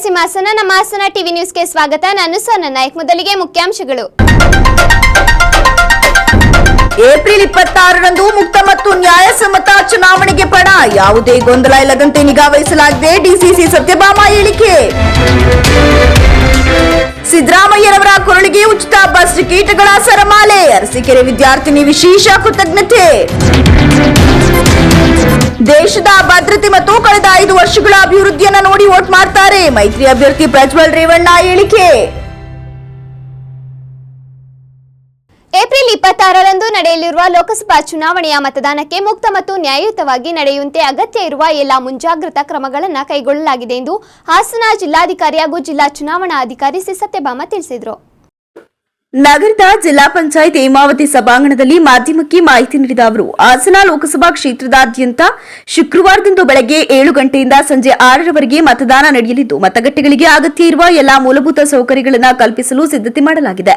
ಸಿಂಹಾಸನ ನಮ್ಮ ಹಾಸನ ಟಿವಿ ನ್ಯೂಸ್ಗೆ ಸ್ವಾಗತ. ನಾನು ಸೋನಾ ನಾಯಕ್. ಮೊದಲಿಗೆ ಮುಖ್ಯಾಂಶಗಳು. ಏಪ್ರಿಲ್ 26ರಂದು ಮುಕ್ತ ಮತ್ತು ನ್ಯಾಯಸಮ್ಮತ ಚುನಾವಣೆಗೆ ಪಣ, ಯಾವುದೇ ಗೊಂದಲ ಇಲ್ಲದಂತೆ ನಿಗಾ ವಹಿಸಲಾಗಿದೆ. ಡಿಸಿಸಿ ಸತ್ಯಭಾಮ ಹೇಳಿಕೆ. ಸಿದ್ದರಾಮಯ್ಯರವರ ಕೊರಳಿಗೆ ಉಚಿತ ಬಸ್ ಟಿಕೆಟ್ಗಳ ಸರಮಾಲೆ, ಅರಸೀಕೆರೆ ವಿದ್ಯಾರ್ಥಿನಿ ವಿಶೇಷ ಕೃತಜ್ಞತೆ. ದೇಶದ ಭದ್ರತೆ ಮತ್ತು ಕಳೆದ 5 ವರ್ಷಗಳ ಅಭಿವೃದ್ಧಿಯನ್ನು ನೋಡಿ ವೋಟ್ ಮಾಡ್ತಾರೆ, ಮೈತ್ರಿ ಅಭ್ಯರ್ಥಿ ಪ್ರಜ್ವಲ್ ರೇವಣ್ಣ ಹೇಳಿಕೆ. ಏಪ್ರಿಲ್ 26ರಂದು ನಡೆಯಲಿರುವ ಲೋಕಸಭಾ ಚುನಾವಣೆಯ ಮತದಾನಕ್ಕೆ ಮುಕ್ತ ಮತ್ತು ನ್ಯಾಯಯುತವಾಗಿ ನಡೆಯುವಂತೆ ಅಗತ್ಯ ಇರುವ ಎಲ್ಲಾ ಮುಂಜಾಗ್ರತಾ ಕ್ರಮಗಳನ್ನು ಕೈಗೊಳ್ಳಲಾಗಿದೆ ಎಂದು ಹಾಸನ ಜಿಲ್ಲಾಧಿಕಾರಿ ಹಾಗೂ ಜಿಲ್ಲಾ ಚುನಾವಣಾ ಅಧಿಕಾರಿ ಸಿ ಸತ್ಯಭಾಮ ತಿಳಿಸಿದರು. ನಗರದ ಜಿಲ್ಲಾ ಪಂಚಾಯತ್ ಹೇಮಾವತಿ ಸಭಾಂಗಣದಲ್ಲಿ ಮಾಧ್ಯಮಕ್ಕೆ ಮಾಹಿತಿ ನೀಡಿದ ಅವರು, ಹಾಸನ ಲೋಕಸಭಾ ಕ್ಷೇತ್ರದಾದ್ಯಂತ ಶುಕ್ರವಾರದಂದು ಬೆಳಗ್ಗೆ 7 ಗಂಟೆಯಿಂದ ಸಂಜೆ 6ರವರೆಗೆ ಮತದಾನ ನಡೆಯಲಿದ್ದು, ಮತಗಟ್ಟೆಗಳಿಗೆ ಅಗತ್ಯ ಇರುವ ಎಲ್ಲಾ ಮೂಲಭೂತ ಸೌಕರ್ಯಗಳನ್ನು ಕಲ್ಪಿಸಲು ಸಿದ್ಧತೆ ಮಾಡಲಾಗಿದೆ.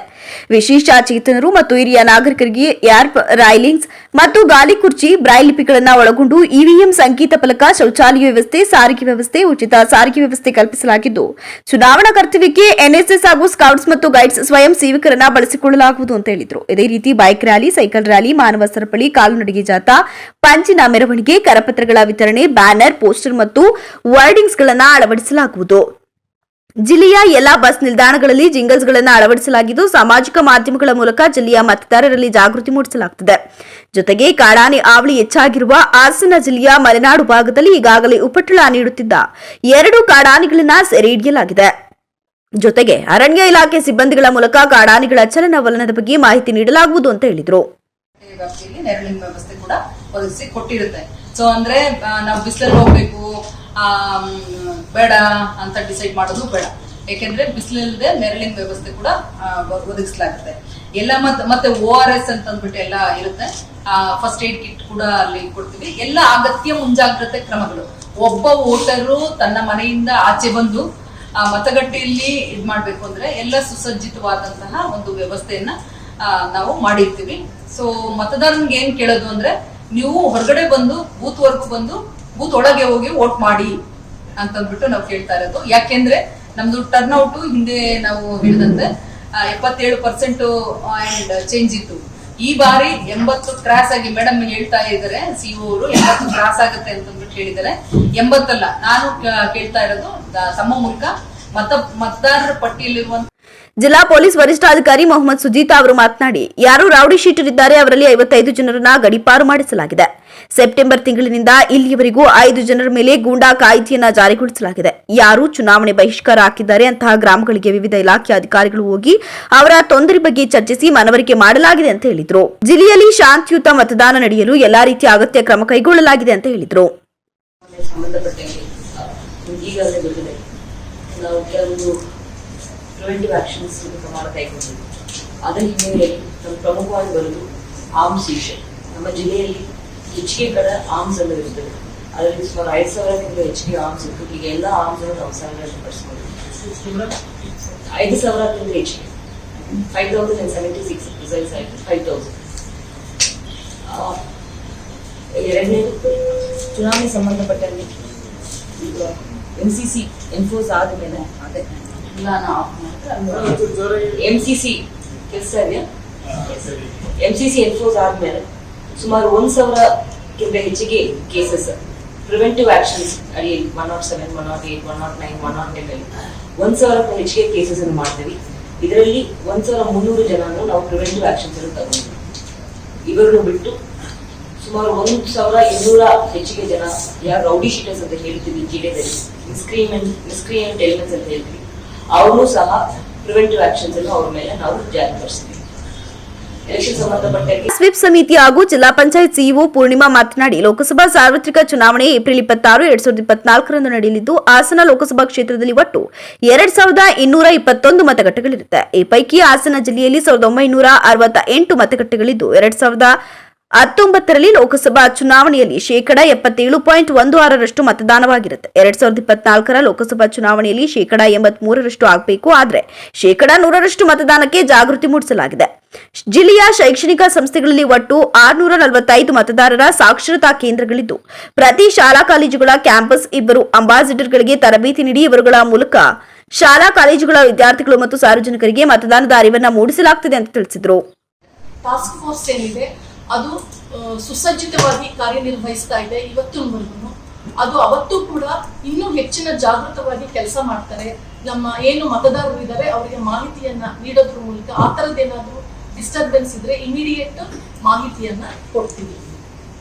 ವಿಶೇಷ ಚೇತನರು ಮತ್ತು ಹಿರಿಯ ನಾಗರಿಕರಿಗೆ ಏರ್ ರೈಲಿಂಗ್ಸ್ ಮತ್ತು ಗಾಲಿ ಕುರ್ಚಿ, ಬ್ರೈಲ್ ಲಿಪಿಗಳನ್ನು ಒಳಗೊಂಡು ಇವಿಎಂ ಸಂಕೇತ ಫಲಕ, ಶೌಚಾಲಯ ವ್ಯವಸ್ಥೆ, ಸಾರಿಗೆ ವ್ಯವಸ್ಥೆ, ಉಚಿತ ಸಾರಿಗೆ ವ್ಯವಸ್ಥೆ ಕಲ್ಪಿಸಲಾಗಿದ್ದು, ಚುನಾವಣಾ ಕರ್ತವ್ಯಕ್ಕೆ ಎನ್ಎಸ್ಎಸ್ ಹಾಗೂ ಸ್ಕೌಟ್ಸ್ ಮತ್ತು ಗೈಡ್ಸ್ ಸ್ವಯಂ ಸೇವಕರನ್ನು ಬಳಸಿಕೊಳ್ಳಲಾಗುವುದು ಅಂತ ಹೇಳಿದ್ರು. ಇದೇ ರೀತಿ ಬೈಕ್ ರ್ಯಾಲಿ, ಸೈಕಲ್ ರ್ಯಾಲಿ, ಮಾನವ ಸರಪಳಿ, ಕಾಲ್ನಡಿಗೆ ಜಾಥಾ, ಪಂಚಿನ ಮೆರವಣಿಗೆ, ಕರಪತ್ರಗಳ ವಿತರಣೆ, ಬ್ಯಾನರ್, ಪೋಸ್ಟರ್ ಮತ್ತು ವರ್ಡಿಂಗ್ಸ್ ಗಳನ್ನು ಅಳವಡಿಸಲಾಗುವುದು. ಜಿಲ್ಲೆಯ ಎಲ್ಲಾ ಬಸ್ ನಿಲ್ದಾಣಗಳಲ್ಲಿ ಜಿಂಗಲ್ಸ್ ಗಳನ್ನು ಅಳವಡಿಸಲಾಗಿದ್ದು, ಸಾಮಾಜಿಕ ಮಾಧ್ಯಮಗಳ ಮೂಲಕ ಜಿಲ್ಲೆಯ ಮತದಾರರಲ್ಲಿ ಜಾಗೃತಿ ಮೂಡಿಸಲಾಗುತ್ತದೆ. ಜೊತೆಗೆ ಕಾಡಾನೆ ಹಾವಳಿ ಹೆಚ್ಚಾಗಿರುವ ಹಾಸನ ಜಿಲ್ಲೆಯ ಮಲೆನಾಡು ಭಾಗದಲ್ಲಿ ಈಗಾಗಲೇ ಉಪಟಳ ನೀಡುತ್ತಿದ್ದ 2 ಕಾಡಾನೆಗಳನ್ನು ಸೆರೆ ಹಿಡಿಯಲಾಗಿದೆ. ಜೊತೆಗೆ ಅರಣ್ಯ ಇಲಾಖೆ ಸಿಬ್ಬಂದಿಗಳ ಮೂಲಕ ಕಾಡಾನೆಗಳ ಚಲನವಲನದ ಬಗ್ಗೆ ಮಾಹಿತಿ ನೀಡಲಾಗುವುದು ಅಂತ ಹೇಳಿದ್ರು. ನೆರಳಿನ ವ್ಯವಸ್ಥೆ ಕೂಡ ಒದಗಿಸಿ ಕೊಟ್ಟಿರುತ್ತೆ. ಸೊ ಅಂದ್ರೆ ನಾವು ಬಿಸಿಲಲ್ಲಿ ಹೋಗ್ಬೇಕು ಬೇಡ ಅಂತ ಡಿಸೈಡ್ ಮಾಡೋದು ಬೇಡ, ಯಾಕೆಂದ್ರೆ ಬಿಸಿಲಿಲ್ಲದೆ ನೆರಳಿನ ವ್ಯವಸ್ಥೆ ಕೂಡ ಒದಗಿಸಲಾಗುತ್ತೆ. ಎಲ್ಲ ಮತ್ತೆ ORS ಅಂತ ಅಂದ್ಬಿಟ್ಟು ಎಲ್ಲ ಇರುತ್ತೆ. ಫಸ್ಟ್ ಏಡ್ ಕಿಟ್ ಕೂಡ ಅಲ್ಲಿ ಕೊಡ್ತೀವಿ. ಎಲ್ಲ ಅಗತ್ಯ ಮುಂಜಾಗ್ರತೆ ಕ್ರಮಗಳು. ಒಬ್ಬ ವೋಟರು ತನ್ನ ಮನೆಯಿಂದ ಆಚೆ ಬಂದು ಮತಗಟ್ಟೆಯಲ್ಲಿ ಇದ್ ಮಾಡ್ಬೇಕು ಅಂದ್ರೆ ಎಲ್ಲ ಸುಸಜ್ಜಿತವಾದಂತಹ ಒಂದು ವ್ಯವಸ್ಥೆಯನ್ನ ನಾವು ಮಾಡಿರ್ತೀವಿ. ಸೊ ಮತದಾರನ್ಗೆ ಏನ್ ಕೇಳೋದು ಅಂದ್ರೆ, ನೀವು ಹೊರಗಡೆ ಬಂದು ಬೂತ್ ವರ್ಗು ಬಂದು ಬೂತ್ ಒಳಗೆ ಹೋಗಿ ವೋಟ್ ಮಾಡಿ ಅಂತಂದ್ಬಿಟ್ಟು ನಾವು ಕೇಳ್ತಾ ಇರೋದು. ಯಾಕೆಂದ್ರೆ ನಮ್ದು ಟರ್ನ್ ಔಟ್ ಹಿಂದೆ ನಾವು ಹೇಳಿದಂತೆ 77% ಅಂಡ್ ಚೇಂಜ್ ಇತ್ತು. ಈ ಬಾರಿ 80 ಕ್ರಾಸ್ ಆಗಿ ಮೇಡಮ್ ಹೇಳ್ತಾ ಇದ್ದಾರೆ, ಸಿಇಒ ಅವರು 80 ಕ್ರಾಸ್ ಆಗುತ್ತೆ ಅಂತಂದ್ಬಿಟ್ಟು ಹೇಳಿದ್ದಾರೆ. 80 ಅಲ್ಲ, ನಾನು ಕೇಳ್ತಾ ಇರೋದು ತಮ್ಮ ಮೂಲಕ ಮತದಾರರ ಪಟ್ಟಿಯಲ್ಲಿರುವಂತ ಜಿಲ್ಲಾ ಪೊಲೀಸ್ ವರಿಷ್ಠಾಧಿಕಾರಿ ಮೊಹಮ್ಮದ್ ಸುಜೀತಾ ಅವರು ಮಾತನಾಡಿ, ಯಾರು ರೌಡಿ ಶೀಟರ್ ಇದ್ದಾರೆ ಅವರಲ್ಲಿ 55 ಜನರನ್ನ ಗಡೀಪಾರು ಮಾಡಿಸಲಾಗಿದೆ. ಸೆಪ್ಟೆಂಬರ್ ತಿಂಗಳಿನಿಂದ ಇಲ್ಲಿಯವರೆಗೂ 5 ಜನರ ಮೇಲೆ ಗೂಂಡಾ ಕಾಯ್ದೆಯನ್ನ ಜಾರಿಗೊಳಿಸಲಾಗಿದೆ. ಯಾರು ಚುನಾವಣೆ ಬಹಿಷ್ಕಾರ ಹಾಕಿದ್ದಾರೆ ಅಂತಹ ಗ್ರಾಮಗಳಿಗೆ ವಿವಿಧ ಇಲಾಖೆ ಅಧಿಕಾರಿಗಳು ಹೋಗಿ ಅವರ ತೊಂದರೆ ಬಗ್ಗೆ ಚರ್ಚಿಸಿ ಮನವರಿಕೆ ಮಾಡಲಾಗಿದೆ ಅಂತ ಹೇಳಿದ್ರು. ಜಿಲ್ಲೆಯಲ್ಲಿ ಶಾಂತಿಯುತ ಮತದಾನ ನಡೆಯಲು ಎಲ್ಲಾ ರೀತಿಯ ಅಗತ್ಯ ಕ್ರಮ ಕೈಗೊಳ್ಳಲಾಗಿದೆ ಅಂತ ಹೇಳಿದ್ರು. ಪ್ರಿವೆಂಟಿವ್ ಆಕ್ಷನ್ಸ್ ಪ್ರಮಾಣ ಕೈಗೊಂಡಿದೆ. ಅದರ ಹಿನ್ನೆಲೆಯಲ್ಲಿ ನಮ್ಮ ಪ್ರಮುಖವಾಗಿ ಬರುವುದು ಆರ್ಮ್ಸ್ ವಿಷಯ. ನಮ್ಮ ಜಿಲ್ಲೆಯಲ್ಲಿ ಹೆಚ್ಚಿಗೆ ಕಡೆ ಆರ್ಮ್ಸ್ ಎಲ್ಲ ಇರ್ತದೆ. ಅದರಲ್ಲಿ ಸುಮಾರು 5,000ಕ್ಕಿಂತ ಹೆಚ್ಚಿಗೆ ಆರ್ಮ್ಸ್ ಇತ್ತು. ಈಗ ಎಲ್ಲ ಆರ್ಮ್ಸ್ ಅನ್ನು ನಾವು ಸಂಗ್ರಹಿಸಿಕೊಂಡಿದ್ದೀವಿ. 5,000ಕ್ಕಿಂತ ಹೆಚ್ಚಿಗೆ 5,076 ಪ್ರಿಸೈಸ್ ಆಯಿತು. 5,000. ಎರಡನೇದು ಚುನಾವಣೆ ಸಂಬಂಧಪಟ್ಟಂತೆ ಈಗ MCC ಎನ್ಫೋರ್ಸ್ ಆದಮೇಲೆ ಅದೇ MCC ಕೆಲಸ ಇದೆಯಾ? MCC ಎನ್ಫೋರ್ಸ್ ಆದ್ಮೇಲೆ ಸುಮಾರು 1,000ಕ್ಕಿಂತ ಹೆಚ್ಚಿಗೆ ಕೇಸಸ್ ಪ್ರಿವೆಂಟಿವ್ ಆಕ್ಷನ್ಸ್ ಅಡಿಯಲ್ಲಿ 107, 108, 109, 110 ಅಲ್ಲಿ 1,000ಕ್ಕಿಂತ ಹೆಚ್ಚಿಗೆ ಕೇಸಸ್ ಅನ್ನು ಮಾಡ್ತೀವಿ. ಇದರಲ್ಲಿ 1,300 ಜನನು ನಾವು ಪ್ರಿವೆಂಟಿವ್ ಆಕ್ಷನ್ಸ್ ಅನ್ನು ತಗೊಂಡಿದ್ದೀವಿ. ಇವರನ್ನು ಬಿಟ್ಟು ಸುಮಾರು 1,200 ಹೆಚ್ಚಿಗೆ ಜನ ಯಾರು ರೌಡಿ ಶೀಟರ್ಸ್ ಅಂತ ಹೇಳ್ತೀವಿ, ಜಿಲ್ಲೆಯಲ್ಲಿ ಮಿಸ್ಕ್ರಿಯೆಂಟ್ ಎಲಿಮೆಂಟ್ಸ್ ಅಂತ ಹೇಳ್ತೀವಿ, ಅವರು ಸಹ ಪ್ರಿವೆಂಟಿವ್ ಆಕ್ಷನ್ಸ್ ಅನ್ನು ಅವ್ರ ಮೇಲೆ ನಾವು ಜಾರಿಗೊಳಿಸ್ತೀವಿ. ಎಲೆಕ್ಷನ್ ಸಂಬಂಧಪಟ್ಟ ಸ್ವಿಪ್ ಸಮಿತಿ ಹಾಗೂ ಜಿಲ್ಲಾ ಪಂಚಾಯತ್ ಸಿಇಒ ಪೂರ್ಣಿಮಾ ಮಾತನಾಡಿ, ಲೋಕಸಭಾ ಸಾರ್ವತ್ರಿಕ ಚುನಾವಣೆ ಏಪ್ರಿಲ್ 26, 2024ರಂದು ನಡೆಯಲಿದ್ದು, ಹಾಸನ ಲೋಕಸಭಾ ಕ್ಷೇತ್ರದಲ್ಲಿ ಒಟ್ಟು 2,221 ಮತಗಟ್ಟೆಗಳಿರುತ್ತೆ. ಈ ಪೈಕಿ ಹಾಸನ ಜಿಲ್ಲೆಯಲ್ಲಿ 1,968 ಮತಗಟ್ಟೆಗಳಿದ್ದು, 2019ರಲ್ಲಿ ಲೋಕಸಭಾ ಚುನಾವಣೆಯಲ್ಲಿ 77.16% ಮತದಾನವಾಗಿರುತ್ತೆ. 2024ರ ಲೋಕಸಭಾ ಚುನಾವಣೆಯಲ್ಲಿ 83% ಆಗಬೇಕು. ಆದರೆ 100% ಮತದಾನಕ್ಕೆ ಜಾಗೃತಿ ಮೂಡಿಸಲಾಗಿದೆ. ಜಿಲ್ಲೆಯ ಶೈಕ್ಷಣಿಕ ಸಂಸ್ಥೆಗಳಲ್ಲಿ ಒಟ್ಟು 645 ಮತದಾರರ ಸಾಕ್ಷರತಾ ಕೇಂದ್ರಗಳಿದ್ದು ಪ್ರತಿ ಶಾಲಾ ಕಾಲೇಜುಗಳ ಕ್ಯಾಂಪಸ್ 2 ಅಂಬಾಸಿಡರ್ಗಳಿಗೆ ತರಬೇತಿ ನೀಡಿ ಇವರುಗಳ ಮೂಲಕ ಶಾಲಾ ಕಾಲೇಜುಗಳ ವಿದ್ಯಾರ್ಥಿಗಳು ಮತ್ತು ಸಾರ್ವಜನಿಕರಿಗೆ ಮತದಾನದ ಅರಿವನ್ನು ಮೂಡಿಸಲಾಗುತ್ತದೆ ಅಂತ ತಿಳಿಸಿದರು. ಟಾಸ್ಕ್ ಫೋರ್ಸ್ ಏನಿದೆ ಅದು ಸುಸಜ್ಜಿತವಾಗಿ ಕಾರ್ಯನಿರ್ವಹಿಸ್ತಾ ಇದೆ ಇವತ್ತಿನವರೆಗೂ. ಅದು ಅವತ್ತು ಕೂಡ ಇನ್ನೂ ಹೆಚ್ಚಿನ ಜಾಗೃತವಾಗಿ ಕೆಲಸ ಮಾಡ್ತಾರೆ. ನಮ್ಮ ಏನು ಮತದಾರರು ಇದ್ದಾರೆ ಅವರಿಗೆ ಮಾಹಿತಿಯನ್ನ ನೀಡೋದ್ರ ಮೂಲಕ ಆ ಥರದ್ದೇನಾದ್ರೂ ಡಿಸ್ಟರ್ಬೆನ್ಸ್ ಇದ್ರೆ ಇಮಿಡಿಯೇಟ್ ಮಾಹಿತಿಯನ್ನ ಕೊಡ್ತೀವಿ.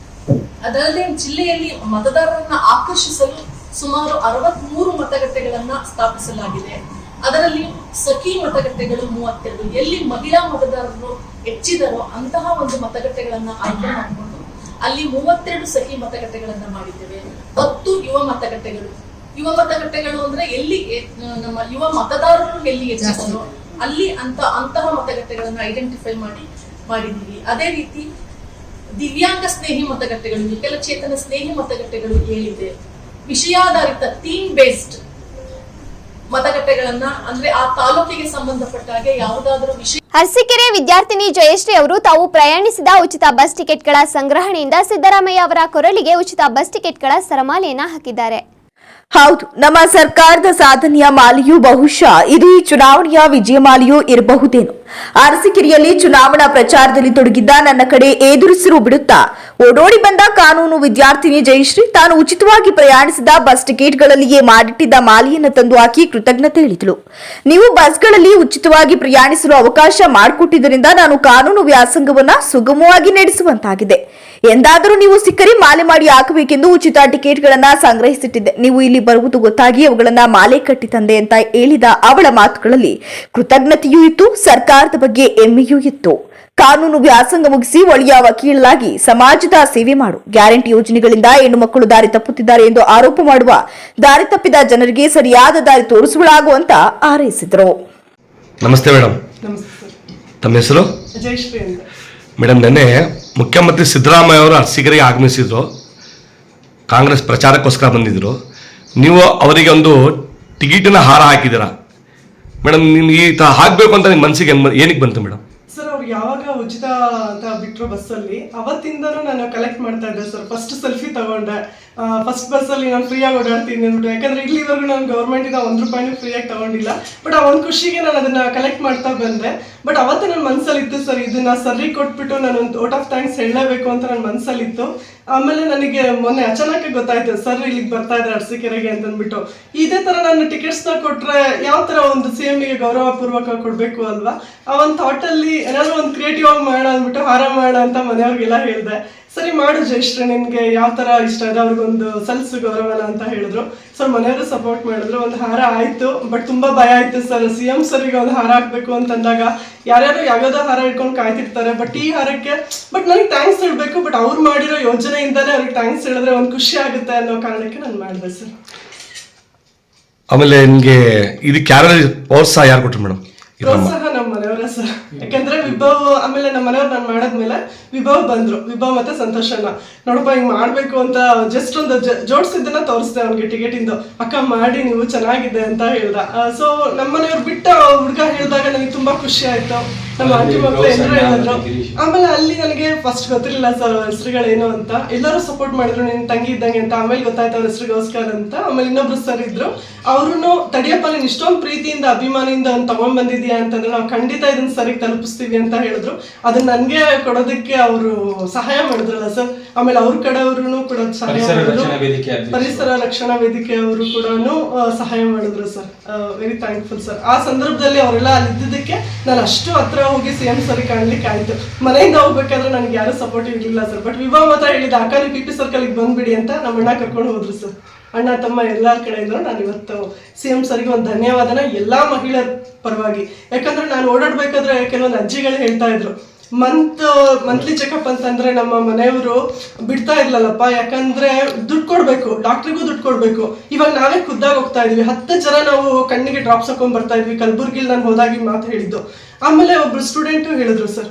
ಅದಲ್ಲದೆ ಜಿಲ್ಲೆಯಲ್ಲಿ ಮತದಾರರನ್ನ ಆಕರ್ಷಿಸಲು ಸುಮಾರು 63 ಮತಗಟ್ಟೆಗಳನ್ನ ಸ್ಥಾಪಿಸಲಾಗಿದೆ. ಅದರಲ್ಲಿ ಸಖಿ ಮತಗಟ್ಟೆಗಳು 32, ಎಲ್ಲಿ ಮಹಿಳಾ ಮತದಾರರು ಹೆಚ್ಚಿದರೋ ಅಂತಹ ಒಂದು ಮತಗಟ್ಟೆಗಳನ್ನ ಆಯ್ಕೆ ಮಾಡಿಕೊಂಡು ಅಲ್ಲಿ 32 ಸಖಿ ಮತಗಟ್ಟೆಗಳನ್ನ ಮಾಡಿದ್ದೇವೆ. 10 ಯುವ ಮತಗಟ್ಟೆಗಳು ಅಂದ್ರೆ ಎಲ್ಲಿ ನಮ್ಮ ಯುವ ಮತದಾರರು ಎಲ್ಲಿ ಹೆಚ್ಚಿದರೋ ಅಲ್ಲಿ ಅಂತಹ ಮತಗಟ್ಟೆಗಳನ್ನ ಐಡೆಂಟಿಫೈ ಮಾಡಿದ್ದೀವಿ. ಅದೇ ರೀತಿ ದಿವ್ಯಾಂಗ ಸ್ನೇಹಿ ಮತಗಟ್ಟೆಗಳು, ವಿಕಲಚೇತನ ಸ್ನೇಹಿ ಮತಗಟ್ಟೆಗಳು 7 ಇದೆ. ವಿಷಯಾಧಾರಿತ ಥೀಮ್ ಬೇಸ್ಡ್ ಮತಗಟ್ಟೆಗಳನ್ನ ಅಂದ್ರೆ ಆ ತಾಲೂಕಿಗೆ ಸಂಬಂಧಪಟ್ಟ ಹಾಗೆ ಯಾವುದಾದ್ರೂ ವಿಷಯ. ಅರಸೀಕೆರೆ ವಿದ್ಯಾರ್ಥಿನಿ ಜಯಶ್ರೀ ಅವರು ತಾವು ಪ್ರಯಾಣಿಸಿದ ಉಚಿತ ಬಸ್ ಟಿಕೆಟ್ಗಳ ಸಂಗ್ರಹಣೆಯಿಂದ ಸಿದ್ದರಾಮಯ್ಯ ಅವರ ಕೊರಳಿಗೆ ಉಚಿತ ಬಸ್ ಟಿಕೆಟ್ಗಳ ಸರಮಾಲೆಯನ್ನ ಹಾಕಿದ್ದಾರೆ. ಹೌದು, ನಮ್ಮ ಸರ್ಕಾರದ ಸಾಧನೆಯ ಮಾಲೆಯೂ ಬಹುಶಃ ಇದು ಈ ಚುನಾವಣೆಯ ವಿಜಯಮಾಲೆಯೂ ಇರಬಹುದೇನು. ಅರಸೀಕೆರೆಯಲ್ಲಿ ಚುನಾವಣಾ ಪ್ರಚಾರದಲ್ಲಿ ತೊಡಗಿದ್ದ ನನ್ನ ಕಡೆ ಎದುರಿಸಿರು ಬಿಡುತ್ತಾ ಓಡೋಡಿ ಬಂದ ಕಾನೂನು ವಿದ್ಯಾರ್ಥಿನಿ ಜಯಶ್ರೀ ತಾನು ಉಚಿತವಾಗಿ ಪ್ರಯಾಣಿಸಿದ ಬಸ್ ಟಿಕೆಟ್ಗಳಲ್ಲಿಯೇ ಮಾಡಿಟ್ಟಿದ್ದ ಮಾಲೆಯನ್ನು ತಂದು ಹಾಕಿ ಕೃತಜ್ಞತೆ ಹೇಳಿದಳು. ನೀವು ಬಸ್ಗಳಲ್ಲಿ ಉಚಿತವಾಗಿ ಪ್ರಯಾಣಿಸಲು ಅವಕಾಶ ಮಾಡಿಕೊಟ್ಟಿದ್ದರಿಂದ ನಾನು ಕಾನೂನು ವ್ಯಾಸಂಗವನ್ನ ಸುಗಮವಾಗಿ ನಡೆಸುವಂತಾಗಿದೆ. ಎಂದಾದರೂ ನೀವು ಸಿಕ್ಕರೆ ಮಾಲೆ ಮಾಡಿ ಹಾಕಬೇಕೆಂದು ಉಚಿತ ಟಿಕೆಟ್ಗಳನ್ನ ಸಂಗ್ರಹಿಸಿಟ್ಟಿದ್ದೆ. ನೀವು ಇಲ್ಲಿ ಬರುವುದು ಗೊತ್ತಾಗಿ ಅವುಗಳನ್ನ ಮಾಲೆ ಕಟ್ಟಿ ತಂದೆ ಅಂತ ಹೇಳಿದ ಅವಳ ಮಾತುಗಳಲ್ಲಿ ಕೃತಜ್ಞತೆಯೂ ಇತ್ತು, ಸರ್ಕಾರದ ಬಗ್ಗೆ ಹೆಮ್ಮೆಯೂ ಇತ್ತು. ಕಾನೂನು ವ್ಯಾಸಂಗ ಮುಗಿಸಿ ಒಳ್ಳೆಯ ವಕೀಲರಾಗಿ ಸಮಾಜದ ಸೇವೆ ಮಾಡು. ಗ್ಯಾರಂಟಿ ಯೋಜನೆಗಳಿಂದ ಹೆಣ್ಣು ಮಕ್ಕಳು ದಾರಿ ತಪ್ಪುತ್ತಿದ್ದಾರೆ ಎಂದು ಆರೋಪ ಮಾಡುವ ದಾರಿ ತಪ್ಪಿದ ಜನರಿಗೆ ಸರಿಯಾದ ದಾರಿ ತೋರಿಸುವಳಾಗುವಂತ ಹಾರೈಸಿದರು. ನಮಸ್ತೆ ಮೇಡಮ್. ತಮ್ಮ ಹೆಸರು? ಜಯಶ್ರೀ ಅಂತ. ಮೇಡಮ್, ನೆನ್ನೆ ಮುಖ್ಯಮಂತ್ರಿ ಸಿದ್ದರಾಮಯ್ಯ ಅವರು ಅರಸೀಕೆರೆಗೆ ಆಗಮಿಸಿದ್ರು. ಕಾಂಗ್ರೆಸ್ ಪ್ರಚಾರಕ್ಕೋಸ್ಕರ ಬಂದಿದ್ರು. ನೀವು ಅವರಿಗೆ ಒಂದು ಟಿಕೆಟಿನ ಹಾರ ಹಾಕಿದ್ದೀರಾ ಮೇಡಮ್. ನಿಮ್ಗೆ ಈ ಥರ ಹಾಕಬೇಕು ಅಂತ ನಿಮ್ಮ ಮನಸ್ಸಿಗೆ ಏನಕ್ಕೆ ಬಂತು ಮೇಡಮ್? ಸರ್, ಅವ್ರು ಯಾವಾಗ ಉಚಿತ ಅಂತ ಬಿಟ್ಟರು ಬಸ್ಸಲ್ಲಿ ಅವತ್ತಿಂದನೂ ನಾನು ಕಲೆಕ್ಟ್ ಮಾಡ್ತಾ ಇದ್ದೆ ಸರ್. ಫಸ್ಟ್ ಸೆಲ್ಫಿ ತಗೊಂಡೆ. ಫಸ್ಟ್ ಬಸ್ಸಲ್ಲಿ ನಾನು ಫ್ರೀಯಾಗಿ ಓಡಾಡ್ತೀನಿ ಅಂದ್ಬಿಟ್ಟು, ಯಾಕಂದ್ರೆ ಇಲ್ಲಿವರೆಗೂ ನಾನು ಗೌರ್ಮೆಂಟಿಂದ ₹1 ಫ್ರೀಯಾಗಿ ತಗೊಂಡಿಲ್ಲ. ಬಟ್ ಆ ಒಂದು ಖುಷಿಗೆ ನಾನು ಅದನ್ನ ಕಲೆಕ್ಟ್ ಮಾಡ್ತಾ ಬಂದೆ. ಬಟ್ ಅವತ್ತು ನನ್ನ ಮನಸ್ಸಲ್ಲಿತ್ತು ಸರ್, ಇದನ್ನ ಸರ್ರಿ ಕೊಟ್ಬಿಟ್ಟು ನಾನು ಒಂದು ವೋಟ್ ಆಫ್ ಥ್ಯಾಂಕ್ಸ್ ಹೇಳಲೇಬೇಕು ಅಂತ ನನ್ನ ಮನಸ್ಸಲ್ಲಿತ್ತು. ಆಮೇಲೆ ನನಗೆ ಮೊನ್ನೆ ಅಚಾನಕ್ ಗೊತ್ತಾಯ್ತು ಸರ್ ಇಲ್ಲಿಗೆ ಬರ್ತಾ ಇದ್ದಾರೆ ಅರಸೀಕೆರೆಗೆ ಅಂತಂದ್ಬಿಟ್ಟು. ಇದೇ ತರ ನಾನು ಟಿಕೆಟ್ಸ್ನ ಕೊಟ್ರೆ ಯಾವ ತರ ಒಂದು CM-ಗೆ ಗೌರವ ಪೂರ್ವಕ ಕೊಡ್ಬೇಕು ಅಲ್ವಾ. ಆ ಒಂದು ಥಾಟಲ್ಲಿ ಏನಾದ್ರು ಒಂದು ಕ್ರಿಯೇಟಿವ್ ಆಗಿ ಮಾಡೋಣ ಅಂದ್ಬಿಟ್ಟು ಹಾರ ಮಾಡೋಣ ಅಂತ ಮನೆಯವ್ರಿಗೆಲ್ಲ ಹೇಳಿದೆ. ಸರಿ ಮಾಡು ಜಯಶ್ರೀ, ನಿನ್ಗೆ ಯಾವ ತರ ಇಷ್ಟ ಇದೆ ಅವ್ರಿಗೊಂದು ಸಲ್ಸು ಗೌರವನ ಅಂತ ಹೇಳಿದ್ರು. ಸರ್ ಮನೆಯವರು ಸಪೋರ್ಟ್ ಮಾಡಿದ್ರು. ಒಂದು ಹಾರ ಆಯ್ತು. ಬಟ್ ತುಂಬಾ ಭಯ ಆಯ್ತು ಸರ್. CM ಸರ್ಗೆ ಒಂದು ಹಾರ ಹಾಕ್ಬೇಕು ಅಂತಂದಾಗ ಯಾರ್ಯಾರು ಯಾವ್ಯಾವ್ದೋ ಹಾರ ಇಟ್ಕೊಂಡು ಕಾಯ್ತಿರ್ತಾರೆ. ಬಟ್ ಈ ಹಾರಕ್ಕೆ ನನಗೆ ಥ್ಯಾಂಕ್ಸ್ ಹೇಳ್ಬೇಕು. ಬಟ್ ಅವ್ರು ಮಾಡಿರೋ ಯೋಜನೆಯಿಂದಾನೇ ಅವ್ರಿಗೆ ಥ್ಯಾಂಕ್ಸ್ ಹೇಳಿದ್ರೆ ಒಂದು ಖುಷಿ ಆಗುತ್ತೆ ಅನ್ನೋ ಕಾರಣಕ್ಕೆ ನಾನು ಮಾಡಿದೆ ಸರ್. ಆಮೇಲೆ ನಿಮಗೆ ಇದಕ್ಕೆ ಪ್ರೋತ್ಸಾಹ ಯಾರು ಕೊಟ್ಟರು ಮೇಡಮ್? ಪ್ರೋತ್ಸಾಹ ನಮ್ಮ ಮನೆಯವರ ಸರ್. ಯಾಕಂದ್ರೆ ವಿಭವ್ ಆಮೇಲೆ ನಮ್ಮ ಮನೆಯವ್ರು ನಾನು ಮಾಡಾದ್ಮೇಲೆ ವಿಭವ್ ಬಂದ್ರು. ವಿಭವ್ ಮತ್ತೆ ಸಂತೋಷನ ನೋಡಪ್ಪ ಹಿಂಗ್ ಮಾಡ್ಬೇಕು ಅಂತ ಜಸ್ಟ್ ಒಂದು ಜೋಡಿಸಿದ್ದನ್ನ ತೋರಿಸ್ದೆ ಅವ್ನಿಗೆ ಟಿಕೆಟ್ ಇಂದು. ಅಕ್ಕ ಮಾಡಿ ನೀವು ಚೆನ್ನಾಗಿದೆ ಅಂತ ಹೇಳ್ದ. ಸೊ ನಮ್ಮ ಮನೆಯವ್ರು ಬಿಟ್ಟ ಹುಡುಗ ಹೇಳಿದಾಗ ನನಗೆ ತುಂಬಾ ಖುಷಿ ಆಯ್ತು. ನಮ್ಮ ಆಂಟಿ ಮಕ್ಕಳು ಎಲ್ಲರೂ ಹೇಳಿದ್ರು. ಆಮೇಲೆ ಅಲ್ಲಿ ನನಗೆ ಫಸ್ಟ್ ಗೊತ್ತಿರಲಿಲ್ಲ ಸರ್ ಅವ್ರ ಹೆಸರುಗಳೇನು ಅಂತ. ಎಲ್ಲರೂ ಸಪೋರ್ಟ್ ಮಾಡಿದ್ರು, ನಿನ್ ತಂಗಿ ಇದ್ದಂಗೆ ಅಂತ. ಆಮೇಲೆ ಗೊತ್ತಾಯ್ತು ಅವ್ರ ಹೆಸರಿಗೋಸ್ಕರ ಅಂತ. ಆಮೇಲೆ ಇನ್ನೊಬ್ರು ಸರ್ ಇದ್ರು, ಅವ್ರು ತಡಿಯಪ್ಪ ನೀನ್ ಇಷ್ಟೊಂದು ಪ್ರೀತಿಯಿಂದ ಅಭಿಮಾನಿಯಿಂದ ಅವ್ನು ತಗೊಂಡ್ ಬಂದಿದ್ಯಾ ಅಂತಂದ್ರೆ ನಾವು ಖಂಡಿತ ಇದನ್ನ ಸರಿಗೆ ತಲುಪಿಸ್ತೀವಿ ಅಂತ ಹೇಳಿದ್ರು. ಅದನ್ನ ನನ್ಗೆ ಕೊಡೋದಕ್ಕೆ ಅವರು ಸಹಾಯ ಮಾಡಿದ್ರಲ್ಲ ಸರ್. ಆಮೇಲೆ ಅವ್ರ ಕಡೆಯವ್ರು ಕೂಡ ಸಹಾಯ ಮಾಡಿದ್ರು. ಪರಿಸರ ರಕ್ಷಣಾ ವೇದಿಕೆ ಅವರು ಕೂಡ ಸಹಾಯ ಮಾಡಿದ್ರು ಸರ್. Very thankful sir. ಆ ಸಂದರ್ಭದಲ್ಲಿ ಅವರೆಲ್ಲ ಅಲ್ಲಿ ಇದ್ದಿದ್ದಕ್ಕೆ ನಾನು ಅಷ್ಟು ಹತ್ರ ಹೋಗಿ CM ಸರಿ ಕಾಣ್ಲಿಕ್ಕೆ ಆಯ್ತು. ಮನೆಯಿಂದ ಹೋಗ್ಬೇಕಾದ್ರೆ ನನಗೆ ಯಾರು ಸಪೋರ್ಟಿವ್ ಇರಲಿಲ್ಲ ಸರ್. ಬಟ್ ವಿಭಾವ್ ಮಾತ್ರ ಹೇಳಿದ ಅಕ್ಕ ನೀವು PP ಸರ್ಕಲ್ಗೆ ಬಂದ್ಬಿಡಿ ಅಂತ ನಮ್ಮ ಅಣ್ಣ ಕರ್ಕೊಂಡು ಹೋದ್ರು ಸರ್. ಅಣ್ಣ ತಮ್ಮ ಎಲ್ಲರ ಕಡೆಯಿಂದ ನಾನು ಇವತ್ತು CM ಸರ್ಗೆ ಒಂದು ಧನ್ಯವಾದನ ಎಲ್ಲಾ ಮಹಿಳೆಯರ ಪರವಾಗಿ. ಯಾಕಂದ್ರೆ ನಾನು ಓಡಾಡ್ಬೇಕಾದ್ರೆ ಕೆಲವೊಂದು ಅಜ್ಜಿಗಳು ಹೇಳ್ತಾ ಇದ್ರು, ಮಂತ್ಲಿ ಚೆಕಪ್ ಅಂತಂದ್ರೆ ನಮ್ಮ ಮನೆಯವರು ಬಿಡ್ತಾ ಇರ್ಲಲ್ಲಪ್ಪ, ಯಾಕಂದ್ರೆ ದುಡ್ಡು ಕೊಡ್ಬೇಕು, ಡಾಕ್ಟ್ರಿಗೂ ದುಡ್ಡು ಕೊಡ್ಬೇಕು. ಇವಾಗ ನಾವೇ ಖುದ್ದಾಗಿ ಹೋಗ್ತಾ ಇದೀವಿ. 10 ಜನ ನಾವು ಕಣ್ಣಿಗೆ ಡ್ರಾಪ್ಸ್ ಹಾಕೊಂಡ್ ಬರ್ತಾ ಇದ್ವಿ. ಕಲಬುರ್ಗಿಲಿ ನಾನು ಹೋದಾಗಿ ಮಾತು ಹೇಳಿದ್ದು. ಆಮೇಲೆ ಒಬ್ರು ಸ್ಟೂಡೆಂಟು ಹೇಳಿದ್ರು ಸರ್,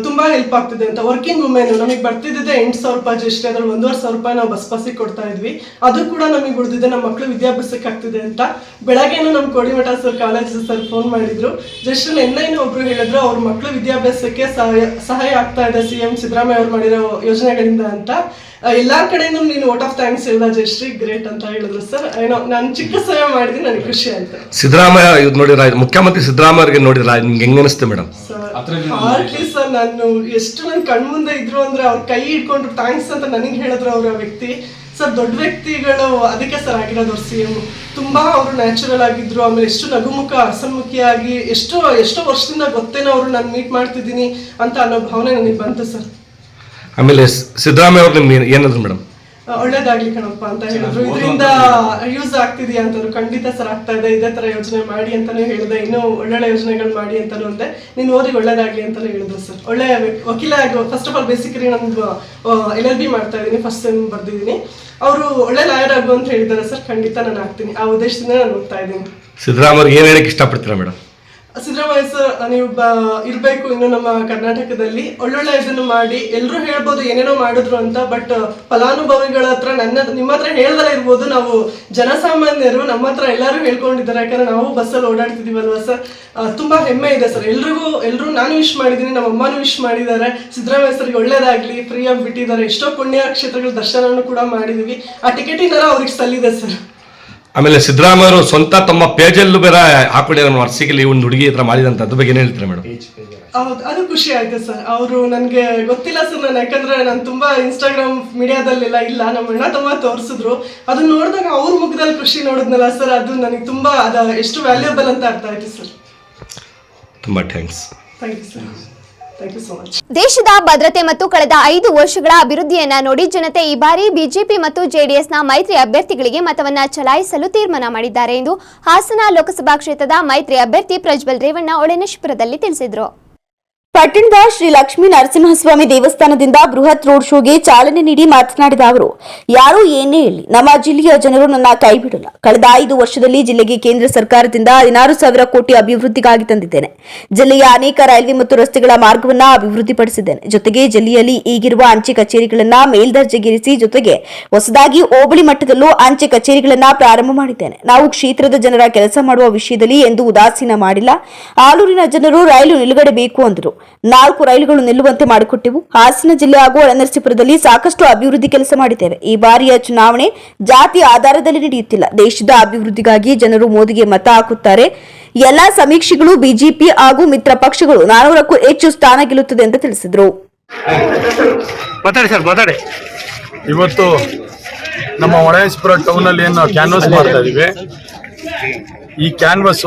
ತುಂಬಾ ಹೆಲ್ಪ್ ಆಗ್ತಿದೆ ಅಂತ. ವರ್ಕಿಂಗ್ ವುಮೆನ್ ನಮಗೆ ಬರ್ತಿದ್ದೆ 8,000 ರೂಪಾಯಿ ಜಸ್ಟ್, ಅದ್ರಲ್ಲಿ 1,500 ರೂಪಾಯಿ ನಾವು ಬಸ್ಸಿಗೆ ಕೊಡ್ತಾ ಇದ್ವಿ. ಅದು ಕೂಡ ನಮಗೆ ಉಳಿದಿದೆ, ನಮ್ಮ ಮಕ್ಕಳು ವಿದ್ಯಾಭ್ಯಾಸಕ್ಕೆ ಆಗ್ತಿದೆ ಅಂತ. ಬೆಳಗ್ಗೆನೂ ನಮ್ಮ Kodimatha sir college sir phone ಮಾಡಿದ್ರು. ಜಸ್ಟ್ ನೆನ್ನೆನೂ ಒಬ್ರು ಹೇಳಿದ್ರು ಅವ್ರ ಮಕ್ಕಳು ವಿದ್ಯಾಭ್ಯಾಸಕ್ಕೆ ಸಹಾಯ ಆಗ್ತಾ ಇದೆ CM ಸಿದ್ದರಾಮಯ್ಯ ಅವ್ರು ಮಾಡಿರೋ ಯೋಜನೆಗಳಿಂದ ಅಂತ. ಎಲ್ಲಾ ಕಡೆನೂ ನೀನು ವೋಟ್ ಆಫ್ ಥ್ಯಾಂಕ್ಸ್ ಹೇಳ್ದ ಜಯಶ್ರೀ, ಗ್ರೇಟ್ ಅಂತ ಹೇಳಿದ್ರು ಸರ್. ಏನೋ ನಾನು ಚಿಕ್ಕ ಸಹಾಯ ಮಾಡಿದ್ರೆ ನನಗೆ ಖುಷಿ ಆಯ್ತು. ಸಿದ್ದರಾಮಯ್ಯ ಇದು ನೋಡಿದ್ರ, ಮುಖ್ಯಮಂತ್ರಿ ಸಿದ್ದರಾಮಯ್ಯ ಅವರಿಗೆ ನೋಡಿದ್ರ ನಿಮ್ಗೆ ಹೆಂಗ ಅನಿಸ್ತೆ ಮೇಡಮ್? ಹಾರ್ಟ್ಲಿ ಸರ್, ನಾನು ಎಷ್ಟು ನನ್ನ ಕಣ್ಮುಂದೆ ಇದ್ರು ಅಂದ್ರೆ ಅವ್ರ ಕೈ ಹಿಡ್ಕೊಂಡ್ರು ಥ್ಯಾಂಕ್ಸ್ ಅಂತ ನನಗೆ ಹೇಳಿದ್ರು ಅವ್ರ ವ್ಯಕ್ತಿ. ಸರ್ ದೊಡ್ಡ ವ್ಯಕ್ತಿಗಳು ಅದಕ್ಕೆ ಸರ್ ಆಗಿರೋದು ಅವ್ರ CM. ತುಂಬಾ ಅವರು ನ್ಯಾಚುರಲ್ ಆಗಿದ್ರು, ಆಮೇಲೆ ಎಷ್ಟು ನಗುಮುಖ ಹಸನ್ಮುಖಿಯಾಗಿ ಎಷ್ಟೋ ವರ್ಷದಿಂದ ಗೊತ್ತೇನೋ ಅವರು ನಾನು ಮೀಟ್ ಮಾಡ್ತಿದ್ದೀನಿ ಅಂತ ಅನ್ನೋ ಭಾವನೆ ನನಗೆ ಬಂತು ಸರ್. ಆಮೇಲೆ ಸಿದ್ದರಾಮಯ್ಯ ಅವ್ರು ನಿಮ್ಗೆ ಏನಂದ್ರು ಮೇಡಮ್? ಒಳ್ಳೇದಾಗ್ಲಿ ಕಣಪ್ಪ ಅಂತ ಹೇಳಿದ್ರು, ಇದರಿಂದ ಯೂಸ್ ಆಗ್ತಿದೆಯಾ ಅಂತಂದ್ರು. ಖಂಡಿತ ಸರ್ ಆಗ್ತಾ ಇದೆ, ಇದೇ ತರ ಯೋಜನೆ ಮಾಡಿ ಅಂತಾನು ಹೇಳಿದೆ, ಇನ್ನೂ ಒಳ್ಳೊಳ್ಳೆ ಯೋಜನೆಗಳು ಮಾಡಿ ಅಂತಾನು ಅಂದೆ. ನೀನು ಓದಿ ಒಳ್ಳೇದಾಗ್ಲಿ ಅಂತಾನು ಹೇಳಿದ್ರು ಸರ್. ಒಳ್ಳೆ ವಕೀಲ ಆಗಿ ಫಸ್ಟ್ ಆಫ್ ಆಲ್ ಬೇಸಿಕಲಿ ನಾನು LLB ಮಾಡ್ತಾ ಇದ್ದೀನಿ, ಫಸ್ಟ್ ಸೆಮ್ ಬರ್ದಿದ್ದೀನಿ. ಅವರು ಒಳ್ಳೆ ಲಾಯರ್ ಆಗು ಅಂತ ಹೇಳಿದ್ದಾರೆ ಸರ್. ಖಂಡಿತ ನಾನು ಆಗ್ತೀನಿ, ಆ ಉದ್ದೇಶದಿಂದ ನಾನು ಓದ್ತಾ ಇದ್ದೀನಿ. ಸಿದ್ದರಾಮಯ್ಯ ಏನ್ ಹೇಳಕ್ ಇಷ್ಟಪಡ್ತೀರಾ ಮೇಡಮ್? ಸಿದ್ದರಾಮಯ್ಯ ಸರ್, ನೀವು ಇರಬೇಕು ಇನ್ನು ನಮ್ಮ ಕರ್ನಾಟಕದಲ್ಲಿ, ಒಳ್ಳೊಳ್ಳೆ ಇದನ್ನು ಮಾಡಿ. ಎಲ್ಲರೂ ಹೇಳ್ಬೋದು ಏನೇನೋ ಮಾಡಿದ್ರು ಅಂತ, ಬಟ್ ಫಲಾನುಭವಿಗಳ ಹತ್ರ ನಿಮ್ಮ ಹತ್ರ ಹೇಳ್ದಲೇ ಇರ್ಬೋದು, ನಾವು ಜನಸಾಮಾನ್ಯರು ನಮ್ಮ ಹತ್ರ ಎಲ್ಲರೂ ಹೇಳ್ಕೊಂಡಿದ್ದಾರೆ. ಯಾಕಂದ್ರೆ ನಾವು ಬಸ್ಸಲ್ಲಿ ಓಡಾಡ್ತಿದೀವಲ್ವಾ ಸರ್, ತುಂಬಾ ಹೆಮ್ಮೆ ಇದೆ ಸರ್. ಎಲ್ಲರೂ ನಾನು ವಿಶ್ ಮಾಡಿದ್ದೀನಿ, ನಮ್ಮ ಅಮ್ಮನೂ ವಿಶ್ ಮಾಡಿದ್ದಾರೆ. ಸಿದ್ದರಾಮಯ್ಯ ಸರ್ಗೆ ಒಳ್ಳೇದಾಗ್ಲಿ, ಫ್ರೀ ಆಗಿ ಬಿಟ್ಟಿದ್ದಾರೆ. ಎಷ್ಟೋ ಪುಣ್ಯ ಕ್ಷೇತ್ರಗಳ ದರ್ಶನವನ್ನು ಕೂಡ ಮಾಡಿದೀವಿ. ಆ ಟಿಕೆಟಿನಾರ ಅವ್ರಿಗೆ ಸಲ್ಲಿದೆ ಸರ್. ಆಮೇಲೆ ಸಿದ್ದರಾಮಯ್ಯ ಅವರು ಸ್ವಂತ ತಮ್ಮ ಪೇಜಲ್ಲೂ ಬೇರೆ ಹಾಕೊಂಡಿದ್ದಾರೆ ವರ್ಷಿಗೆ ಒಂದು ಹುಡುಗಿ ಹತ್ರ ಮಾಡಿದಂತ, ಅದ್ರ ಬಗ್ಗೆ ಏನ್ ಹೇಳ್ತೀರಾ ಮೇಡಮ್? ಹೌದು, ಅದು ಖುಷಿ ಆಯ್ತು ಸರ್. ಅವರು ನನಗೆ ಗೊತ್ತಿಲ್ಲ ಸರ್, ನಾನು ಯಾಕಂದ್ರೆ ನಾನು ತುಂಬಾ ಇನ್ಸ್ಟಾಗ್ರಾಮ್ ಮೀಡಿಯಾದಲ್ಲೆಲ್ಲ ಇಲ್ಲ. ನಮ್ಮ ಅಣ್ಣ ತಮ್ಮ ತೋರಿಸಿದ್ರು, ಅದನ್ನ ನೋಡಿದಾಗ ಅವ್ರ ಮುಖದಲ್ಲಿ ಖುಷಿ ನೋಡಿದ್ನಲ್ಲ ಸರ್, ಅದು ನನಗೆ ತುಂಬಾ ಎಷ್ಟು ವ್ಯಾಲ್ಯೂಬಲ್ ಅಂತ ಅರ್ಥ ಆಯ್ತು ಸರ್. ತುಂಬಾ thanks. Thank you sir, thank you so much. ದೇಶದ ಭದ್ರತೆ ಮತ್ತು ಕಳೆದ 5 ವರ್ಷಗಳ ಅಭಿವೃದ್ಧಿಯನ್ನ ನೋಡಿ ಜನತೆ ಈ ಬಾರಿ ಬಿಜೆಪಿ ಮತ್ತು ಜೆಡಿಎಸ್ನ ಮೈತ್ರಿ ಅಭ್ಯರ್ಥಿಗಳಿಗೆ ಮತವನ್ನ ಚಲಾಯಿಸಲು ತೀರ್ಮಾನ ಮಾಡಿದ್ದಾರೆ ಎಂದು ಹಾಸನ ಲೋಕಸಭಾ ಕ್ಷೇತ್ರದ ಮೈತ್ರಿ ಅಭ್ಯರ್ಥಿ ಪ್ರಜ್ವಲ್ ರೇವಣ್ಣ ಒಳನೇಶ್ವರದಲ್ಲಿ ತಿಳಿಸಿದರು. ಪಟ್ಟಣದ ಶ್ರೀ ಲಕ್ಷ್ಮೀ ನರಸಿಂಹಸ್ವಾಮಿ ದೇವಸ್ಥಾನದಿಂದ ಬೃಹತ್ ರೋಡ್ ಶೋಗೆ ಚಾಲನೆ ನೀಡಿ ಮಾತನಾಡಿದ ಅವರು, ಯಾರೂ ಏನೇ ಹೇಳಿ ನಮ್ಮ ಜಿಲ್ಲೆಯ ಜನರು ನನ್ನ ಕೈ ಬಿಡಲ್ಲ. ಕಳೆದ 5 ವರ್ಷದಲ್ಲಿ ಜಿಲ್ಲೆಗೆ ಕೇಂದ್ರ ಸರ್ಕಾರದಿಂದ 16,000 ಕೋಟಿ ಅಭಿವೃದ್ಧಿಗಾಗಿ ತಂದಿದ್ದೇನೆ. ಜಿಲ್ಲೆಯ ಅನೇಕ ರೈಲ್ವೆ ಮತ್ತು ರಸ್ತೆಗಳ ಮಾರ್ಗವನ್ನ ಅಭಿವೃದ್ಧಿಪಡಿಸಿದ್ದೇನೆ. ಜೊತೆಗೆ ಜಿಲ್ಲೆಯಲ್ಲಿ ಈಗಿರುವ ಅಂಚೆ ಕಚೇರಿಗಳನ್ನ ಮೇಲ್ದರ್ಜೆಗೇರಿಸಿ, ಜೊತೆಗೆ ಹೊಸದಾಗಿ ಹೋಬಳಿ ಮಟ್ಟದಲ್ಲೂ ಅಂಚೆ ಕಚೇರಿಗಳನ್ನ ಪ್ರಾರಂಭ ಮಾಡಿದ್ದೇನೆ. ನಾವು ಕ್ಷೇತ್ರದ ಜನರ ಕೆಲಸ ಮಾಡುವ ವಿಷಯದಲ್ಲಿ ಎಂದು ಉದಾಸೀನ ಮಾಡಿಲ್ಲ. ಆಲೂರಿನ ಜನರು ರೈಲು ನಿಲುಗಡೆ ಬೇಕು ಅಂದರು. 4 ರೈಲುಗಳು ನಿಲ್ಲುವಂತೆ ಮಾಡಿಕೊಟ್ಟೆವು. ಹಾಸನ ಜಿಲ್ಲೆ ಹಾಗೂ ಒಳನರಸೀಪುರದಲ್ಲಿ ಸಾಕಷ್ಟು ಅಭಿವೃದ್ಧಿ ಕೆಲಸ ಮಾಡಿದ್ದೇವೆ. ಈ ಬಾರಿಯ ಚುನಾವಣೆ ಜಾತಿ ಆಧಾರದಲ್ಲಿ ನಡೆಯುತ್ತಿಲ್ಲ. ದೇಶದ ಅಭಿವೃದ್ಧಿಗಾಗಿ ಜನರು ಮೋದಿಗೆ ಮತ ಹಾಕುತ್ತಾರೆ. ಎಲ್ಲಾ ಸಮೀಕ್ಷೆಗಳು ಬಿಜೆಪಿ ಹಾಗೂ ಮಿತ್ರ ಪಕ್ಷಗಳು 400ಕ್ಕೂ ಹೆಚ್ಚು ಸ್ಥಾನ ಗೆಲ್ಲುತ್ತದೆ ಎಂದು ತಿಳಿಸಿದರು. ಇವತ್ತು ನಮ್ಮ ಒಳನರಸೀಪುರ ಟೌನ್ ಅಲ್ಲಿ ಏನು ಕ್ಯಾನ್ವಾಸ್ ಮಾಡ್ತಾ ಇದೀವಿ, ಈ ಕ್ಯಾನ್ವಾಸ್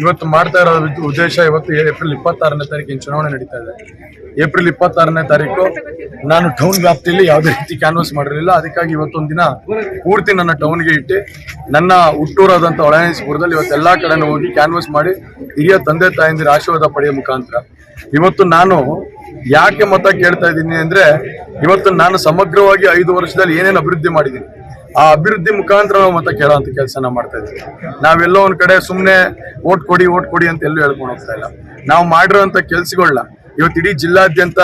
ಇವತ್ತು ಮಾಡ್ತಾ ಇರೋ ಉದ್ದೇಶ, ಇವತ್ತು ಏಪ್ರಿಲ್ 26ನೇ ತಾರೀಕಿನ ಚುನಾವಣೆ ನಡೀತಾ ಇದೆ. ಏಪ್ರಿಲ್ 26ನೇ ತಾರೀಕು ನಾನು ಟೌನ್ ವ್ಯಾಪ್ತಿಯಲ್ಲಿ ಯಾವುದೇ ರೀತಿ ಕ್ಯಾನ್ವಾಸ್ ಮಾಡಿರಲಿಲ್ಲ. ಅದಕ್ಕಾಗಿ ಇವತ್ತೊಂದು ದಿನ ಪೂರ್ತಿ ನನ್ನ ಟೌನ್ಗೆ ಇಟ್ಟು ನನ್ನ ಹುಟ್ಟೂರಾದಂಥ ಒಳನರಸೀಪುರದಲ್ಲಿ ಇವತ್ತೆಲ್ಲ ಕಡೆನೂ ಹೋಗಿ ಕ್ಯಾನ್ವಾಸ್ ಮಾಡಿ ಹಿರಿಯ ತಂದೆ ತಾಯಂದಿರ ಆಶೀರ್ವಾದ ಪಡೆಯೋ ಮುಖಾಂತರ ಇವತ್ತು ನಾನು ಯಾಕೆ ಮತ ಕೇಳ್ತಾ ಇದ್ದೀನಿ ಅಂದ್ರೆ, ಇವತ್ತು ನಾನು ಸಮಗ್ರವಾಗಿ 5 ವರ್ಷದಲ್ಲಿ ಏನೇನು ಅಭಿವೃದ್ಧಿ ಮಾಡಿದ್ದೀನಿ, ಆ ಅಭಿವೃದ್ಧಿ ಮುಖಾಂತರ ನಾವು ಮತ ಕೇಳೋಂಥ ಕೆಲಸನ ಮಾಡ್ತಾ ಇದ್ದೀವಿ. ನಾವೆಲ್ಲೋ ಒಂದ್ ಕಡೆ ಸುಮ್ಮನೆ ಓಟ್ ಕೊಡಿ ಅಂತ ಎಲ್ಲೂ ಹೇಳ್ಕೊಂಡು ಹೋಗ್ತಾ ಇಲ್ಲ. ನಾವು ಮಾಡಿರೋಂಥ ಕೆಲ್ಸಗಳನ್ನ ಇವತ್ತು ಇಡೀ ಜಿಲ್ಲಾದ್ಯಂತ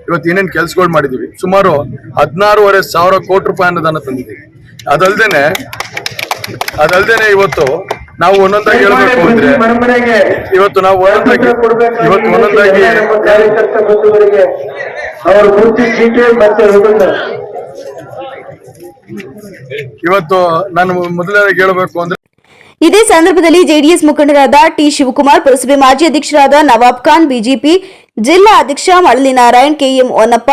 ಇವತ್ತು ಏನೇನು ಕೆಲ್ಸಗಳು ಮಾಡಿದೀವಿ, ಸುಮಾರು 16,500 ಕೋಟಿ ರೂಪಾಯಿ ಅನುದಾನ ತಂದಿದ್ದೀವಿ. ಅದಲ್ದೇನೆ ಇವತ್ತು ನಾವು ಒಂದೊಂದಾಗಿ ಹೇಳ್ಬೇಕು ಅಂದ್ರೆ, ಇವತ್ತು ನಾವು ಒಂದೊಂದಾಗಿ ಇವತ್ತು ನಾನು ಮೊದಲನೇದಾಗಿ ಹೇಳಬೇಕು ಅಂದ್ರೆ, ಇದೇ ಸಂದರ್ಭದಲ್ಲಿ ಜೆಡಿಎಸ್ ಮುಖಂಡರಾದ ಟಿ ಶಿವಕುಮಾರ್, ಪುರಸಭೆ ಮಾಜಿ ಅಧ್ಯಕ್ಷರಾದ ನವಾಬ್ ಖಾನ್, ಬಿಜೆಪಿ ಜಿಲ್ಲಾ ಅಧ್ಯಕ್ಷ ಮಳಲಿ ನಾರಾಯಣ್, ಕೆಎಂ ಹೊನ್ನಪ್ಪ,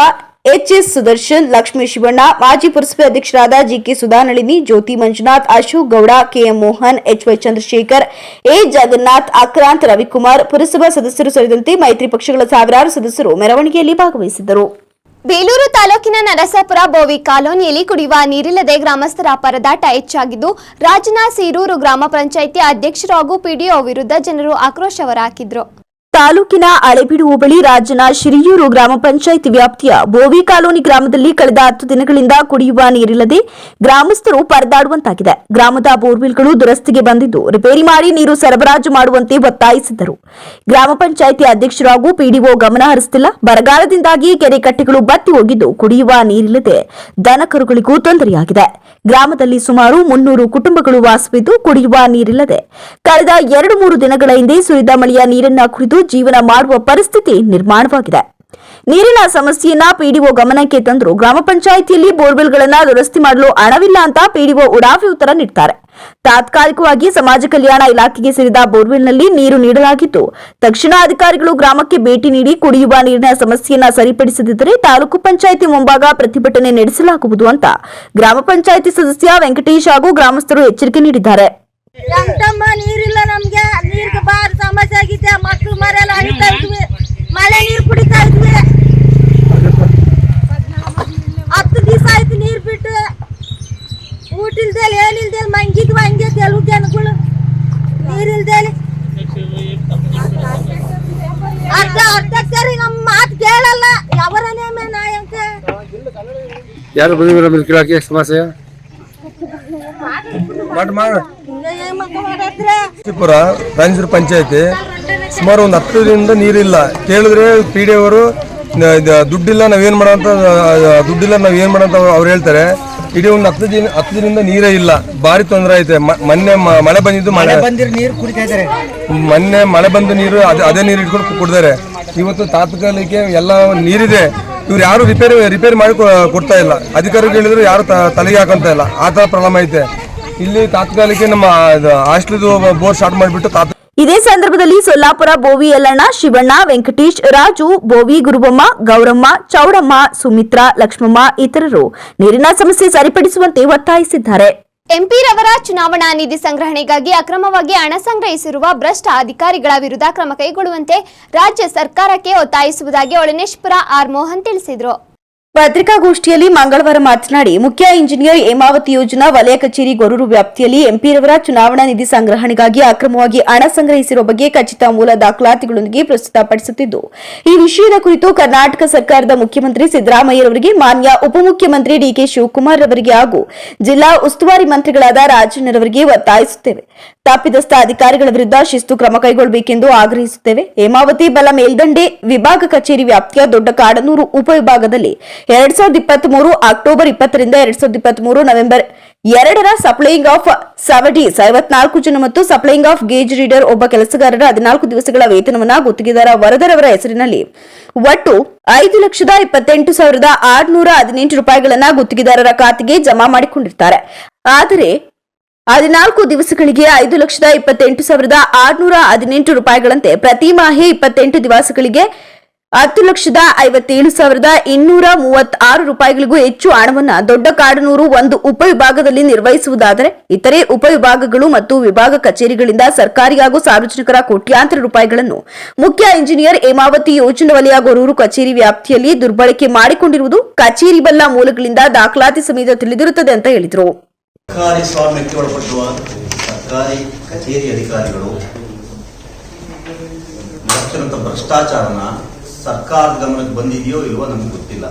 ಎಚ್ಎಸ್ ಸುದರ್ಶನ್, ಲಕ್ಷ್ಮೀ ಶಿವಣ್ಣ, ಮಾಜಿ ಪುರಸಭೆ ಅಧ್ಯಕ್ಷರಾದ GK Sudhanalini, Jyoti Manjunath, Ashok Gowda, KM Mohan, HY Chandrashekhar, A Jagannath, Akrant, Ravikumar, ಪುರಸಭಾ ಸದಸ್ಯರು ಸೇರಿದಂತೆ ಮೈತ್ರಿ ಪಕ್ಷಗಳ ಸಾವಿರಾರು ಸದಸ್ಯರು ಮೆರವಣಿಗೆಯಲ್ಲಿ ಭಾಗವಹಿಸಿದ್ದರು. ಬೇಲೂರು ತಾಲೂಕಿನ ನರಸಾಪುರ ಬೋವಿ ಕಾಲೋನಿಯಲ್ಲಿ ಕುಡಿಯುವ ನೀರಿಲ್ಲದೆ ಗ್ರಾಮಸ್ಥರ ಪರದಾಟ ಹೆಚ್ಚಾಗಿದ್ದು, ರಾಜನ ಸೀರೂರು ಗ್ರಾಮ ಪಂಚಾಯಿತಿ ಅಧ್ಯಕ್ಷರು ಹಾಗೂ ಪಿಡಿಒ ವಿರುದ್ಧ ಜನರು ಆಕ್ರೋಶ ಹೊರಹಾಕಿದ್ರು. ತಾಲೂಕಿನ ಹಳೆಬೀಡು ಹೋಬಳಿ ರಾಜನ ಶಿರಿಯೂರು ಗ್ರಾಮ ಪಂಚಾಯಿತಿ ವ್ಯಾಪ್ತಿಯ ಬೋವಿ ಕಾಲೋನಿ ಗ್ರಾಮದಲ್ಲಿ ಕಳೆದ 10 ದಿನಗಳಿಂದ ಕುಡಿಯುವ ನೀರಿಲ್ಲದೆ ಗ್ರಾಮಸ್ಥರು ಪರದಾಡುವಂತಾಗಿದೆ. ಗ್ರಾಮದ ಬೋರ್ವೆಲ್ಗಳು ದುರಸ್ತಿಗೆ ಬಂದಿದ್ದು ರಿಪೇರಿ ಮಾಡಿ ನೀರು ಸರಬರಾಜು ಮಾಡುವಂತೆ ಒತ್ತಾಯಿಸಿದ್ದರು. ಗ್ರಾಮ ಪಂಚಾಯಿತಿ ಅಧ್ಯಕ್ಷರು ಹಾಗೂ ಪಿಡಿಒ ಗಮನ ಹರಿಸುತ್ತಿಲ್ಲ. ಬರಗಾಲದಿಂದಾಗಿ ಕೆರೆ ಕಟ್ಟೆಗಳು ಬತ್ತಿ ಹೋಗಿದ್ದು ಕುಡಿಯುವ ನೀರಿಲ್ಲದೆ ದನಕರುಗಳಿಗೂ ತೊಂದರೆಯಾಗಿದೆ. ಗ್ರಾಮದಲ್ಲಿ ಸುಮಾರು 300 ಕುಟುಂಬಗಳು ವಾಸವಿದ್ದು ಕುಡಿಯುವ ನೀರಿಲ್ಲದೆ ಕಳೆದ 2-3 ದಿನಗಳ ಹಿಂದೆ ಸುರಿದ ಮಳೆಯ ನೀರನ್ನ ಕುಡಿದು ಜೀವನ ಮಾಡುವ ಪರಿಸ್ಥಿತಿ ನಿರ್ಮಾಣವಾಗಿದೆ. ನೀರಿನ ಸಮಸ್ಯೆಯನ್ನ ಪಿಡಿಒ ಗಮನಕ್ಕೆ ತಂದರೂ ಗ್ರಾಮ ಪಂಚಾಯಿತಿಯಲ್ಲಿ ಬೋರ್ವೆಲ್ಗಳನ್ನು ದುರಸ್ತಿ ಮಾಡಲು ಹಣವಿಲ್ಲ ಅಂತ ಪಿಡಿಒ ಉಡಾಫಿ ಉತ್ತರ ನೀಡುತ್ತಾರೆ. ತಾತ್ಕಾಲಿಕವಾಗಿ ಸಮಾಜ ಕಲ್ಯಾಣ ಇಲಾಖೆಗೆ ಸೇರಿದ ಬೋರ್ವೆಲ್ನಲ್ಲಿ ನೀರು ನೀಡಲಾಗಿದ್ದು ತಕ್ಷಣ ಅಧಿಕಾರಿಗಳು ಗ್ರಾಮಕ್ಕೆ ಭೇಟಿ ನೀಡಿ ಕುಡಿಯುವ ನೀರಿನ ಸಮಸ್ಯೆಯನ್ನ ಸರಿಪಡಿಸದಿದ್ದರೆ ತಾಲೂಕು ಪಂಚಾಯಿತಿ ಮುಂಭಾಗ ಪ್ರತಿಭಟನೆ ನಡೆಸಲಾಗುವುದು ಅಂತ ಗ್ರಾಮ ಪಂಚಾಯಿತಿ ಸದಸ್ಯ ವೆಂಕಟೇಶ್ ಹಾಗೂ ಗ್ರಾಮಸ್ಥರು ಎಚ್ಚರಿಕೆ ನೀಡಿದ್ದಾರೆ. ನೀರಿಲ್ಲ, ನಮ್ಗೆ ನೀರಿಗೆ ಬಾರಿ ಸಮಸ್ಯೆ ಆಗಿದೆ. ಮಕ್ಕಳು ಮರೆಲ್ಲ ಅಳಿತಾ ಇದ್ವಿ, ಮಳೆ ನೀರು ಕುಡಿತಾ ಇದ್ವಿ. 10 ದಿವಸ ಆಯ್ತು ನೀರು ಬಿಟ್ಟು. ಊಟ ಇಲ್ದೇಲಿ ಏನಿಲ್ದೇಲಿ ಮಂಗಿದ್ವಿ ಹಂಗೆ ಕೆಲವು ಜನಗಳು ನೀರಿಲ್ದೇಲಿ. ಅಧ್ಯಕ್ಷರಿ ನಮ್ಮ ಮಾತು ಕೇಳಲ್ಲ, ಅವರನ್ನೇ ನಾಯಕ ಯಾರು ಬಂದಿರ ಸಮಸ್ಯೆ ಪುರ ರಾಜೇಂದ್ರ ಪಂಚಾಯತಿ ಸುಮಾರು ಒಂದು 10 ದಿನದಿಂದ ನೀರಿಲ್ಲ. ಕೇಳಿದ್ರೆ ಪಿ ಡಿ ಅವರು ದುಡ್ಡಿಲ್ಲ, ನಾವೇನ್ ಮಾಡೋಂತ ಅವ್ರು ಹೇಳ್ತಾರೆ. ಇಡೀ ಒಂದು 10 ದಿನದಿಂದ ನೀರೇ ಇಲ್ಲ. ಭಾರಿ ತೊಂದರೆ ಐತೆ. ಮೊನ್ನೆ ಮಳೆ ಬಂದಿದ್ದು ಮೊನ್ನೆ ಮಳೆ ಬಂದು ನೀರು ಅದೇ ನೀರು ಇಟ್ಕೊಂಡು ಕುಡ್ದಾರೆ. ಇವತ್ತು ತಾತ್ಕಾಲಿಕ ಎಲ್ಲ ನೀರಿದೆ, ಇವ್ರು ಯಾರು ರಿಪೇರಿ ಮಾಡಿ ಕೊಡ್ತಾ ಇಲ್ಲ. ಅಧಿಕಾರಿಗಳು ಹೇಳಿದ್ರು ಯಾರು ತಲೆಗೆ ಹಾಕೊಂತ ಇಲ್ಲ. ಆ ತರ ಪ್ರಾಬ್ಲಮ್ ಐತೆ ಇಲ್ಲಿ. ತಾತ್ಕಾಲಿಕ ನಮ್ಮ ಹಾಸ್ಟೆಲ್ ಬೋರ್ ಸ್ಟಾರ್ಟ್ ಮಾಡಿಬಿಟ್ಟು ಇದೇ ಸಂದರ್ಭದಲ್ಲಿ ಸೊಲ್ಲಾಪುರ ಬೋವಿ ಯಲ್ಲಣ್ಣ, ಶಿವಣ್ಣ, ವೆಂಕಟೇಶ್, ರಾಜು, ಬೋವಿ ಗುರುಬಮ್ಮ, ಗೌರಮ್ಮ, ಚೌಡಮ್ಮ, ಸುಮಿತ್ರಾ, ಲಕ್ಷ್ಮಮ್ಮ ಇತರರು ನೀರಿನ ಸಮಸ್ಯೆ ಸರಿಪಡಿಸುವಂತೆ ಒತ್ತಾಯಿಸಿದ್ದಾರೆ. ಎಂಪಿರವರ ಚುನಾವಣಾ ನಿಧಿ ಸಂಗ್ರಹಣೆಗಾಗಿ ಅಕ್ರಮವಾಗಿ ಹಣ ಸಂಗ್ರಹಿಸಿರುವ ಭ್ರಷ್ಟ ಅಧಿಕಾರಿಗಳ ವಿರುದ್ಧ ಕ್ರಮ ಕೈಗೊಳ್ಳುವಂತೆ ರಾಜ್ಯ ಸರ್ಕಾರಕ್ಕೆ ಒತ್ತಾಯಿಸುವುದಾಗಿ ಒಳನೇಶ್ಪುರ ಆರ್ ಮೋಹನ್ ತಿಳಿಸಿದರು. ಪತ್ರಿಕಾಗೋಷ್ಠಿಯಲ್ಲಿ ಮಂಗಳವಾರ ಮಾತನಾಡಿ, ಮುಖ್ಯ ಇಂಜಿನಿಯರ್ ಹೇಮಾವತಿ ಯೋಜನಾ ವಲಯ ಕಚೇರಿ ಗೊರೂರು ವ್ಯಾಪ್ತಿಯಲ್ಲಿ ಎಂಪಿರವರ ಚುನಾವಣಾ ನಿಧಿ ಸಂಗ್ರಹಣೆಗಾಗಿ ಅಕ್ರಮವಾಗಿ ಹಣ ಸಂಗ್ರಹಿಸಿರುವ ಬಗ್ಗೆ ಖಚಿತ ಮೂಲ ದಾಖಲಾತಿಗಳೊಂದಿಗೆ ಪ್ರಸ್ತುತಪಡಿಸುತ್ತಿದ್ದು, ಈ ವಿಷಯದ ಕುರಿತು ಕರ್ನಾಟಕ ಸರ್ಕಾರದ ಮುಖ್ಯಮಂತ್ರಿ ಸಿದ್ದರಾಮಯ್ಯರವರಿಗೆ, ಮಾನ್ಯ ಉಪಮುಖ್ಯಮಂತ್ರಿ ಡಿಕೆ ಶಿವಕುಮಾರ್ ಅವರಿಗೆ ಹಾಗೂ ಜಿಲ್ಲಾ ಉಸ್ತುವಾರಿ ಮಂತ್ರಿಗಳಾದ ರಾಜಣ್ಣರವರಿಗೆ ಒತ್ತಾಯಿಸುತ್ತೇವೆ. ತಪ್ಪಿತಸ್ಥ ಅಧಿಕಾರಿಗಳ ವಿರುದ್ಧ ಶಿಸ್ತು ಕ್ರಮ ಕೈಗೊಳ್ಳಬೇಕೆಂದು ಆಗ್ರಹಿಸುತ್ತೇವೆ. ಹೇಮಾವತಿ ಬಲ ಮೇಲ್ದಂಡೆ ವಿಭಾಗ ಕಚೇರಿ ವ್ಯಾಪ್ತಿಯ ದೊಡ್ಡ ಕಾಡನೂರು ಉಪವಿಭಾಗದಲ್ಲಿ 2023 ಅಕ್ಟೋಬರ್ 20 ರಿಂದ 2023 ನವೆಂಬರ್ 2 ಸಪ್ಲೈಯಿಂಗ್ ಆಫ್ ಸವಡಿ 54 ಜನ ಮತ್ತು ಸಪ್ಲೈಯಿಂಗ್ ಆಫ್ ಗೇಜ್ ರೀಡರ್ ಒಬ್ಬ ಕೆಲಸಗಾರರ 14 ದಿವಸಗಳ ವೇತನವನ್ನು ಗುತ್ತಿಗೆದಾರ ವರದರವರ ಹೆಸರಿನಲ್ಲಿ ಒಟ್ಟು 5,28,618 ರೂಪಾಯಿಗಳನ್ನು ಗುತ್ತಿಗೆದಾರರ ಖಾತೆಗೆ ಜಮಾ ಮಾಡಿಕೊಂಡಿರುತ್ತಾರೆ. ಆದರೆ 14 ದಿವಸಗಳಿಗೆ 5,28,618 ರೂಪಾಯಿಗಳಂತೆ ಪ್ರತಿ ಮಾಹೆ 28 ದಿವಸಗಳಿಗೆ 10,57,236 ರೂಪಾಯಿಗಳಿಗೂ ಹೆಚ್ಚು ಹಣವನ್ನು ದೊಡ್ಡ ಕಾಡನೂರು ಒಂದು ಉಪವಿಭಾಗದಲ್ಲಿ ನಿರ್ವಹಿಸುವುದಾದರೆ ಇತರೆ ಉಪವಿಭಾಗಗಳು ಮತ್ತು ವಿಭಾಗ ಕಚೇರಿಗಳಿಂದ ಸರ್ಕಾರಿ ಹಾಗೂ ಸಾರ್ವಜನಿಕರ ಕೋಟ್ಯಾಂತರ ರೂಪಾಯಿಗಳನ್ನು ಮುಖ್ಯ ಇಂಜಿನಿಯರ್ ಹೇಮಾವತಿ ಯೋಜನಾ ವಲಯ ಗೊರೂರು ಕಚೇರಿ ವ್ಯಾಪ್ತಿಯಲ್ಲಿ ದುರ್ಬಳಕೆ ಮಾಡಿಕೊಂಡಿರುವುದು ಕಚೇರಿ ಬಲ್ಲ ಮೂಲಗಳಿಂದ ದಾಖಲಾತಿ ಸಮೇತ ತಿಳಿದಿರುತ್ತದೆ ಅಂತ ಹೇಳಿದರು. ಸರ್ಕಾರಿ ಸ್ವಾಮ್ಯಕ್ಕೆ ಒಳಪಡುವ ಸರ್ಕಾರಿ ಕಚೇರಿ ಅಧಿಕಾರಿಗಳು ಮಾಡ್ತಿರುವಂತ ಭ್ರಷ್ಟಾಚಾರನ ಸರ್ಕಾರದ ಗಮನಕ್ಕೆ ಬಂದಿದೆಯೋ ಇಲ್ವೋ ನಮ್ಗೆ ಗೊತ್ತಿಲ್ಲ.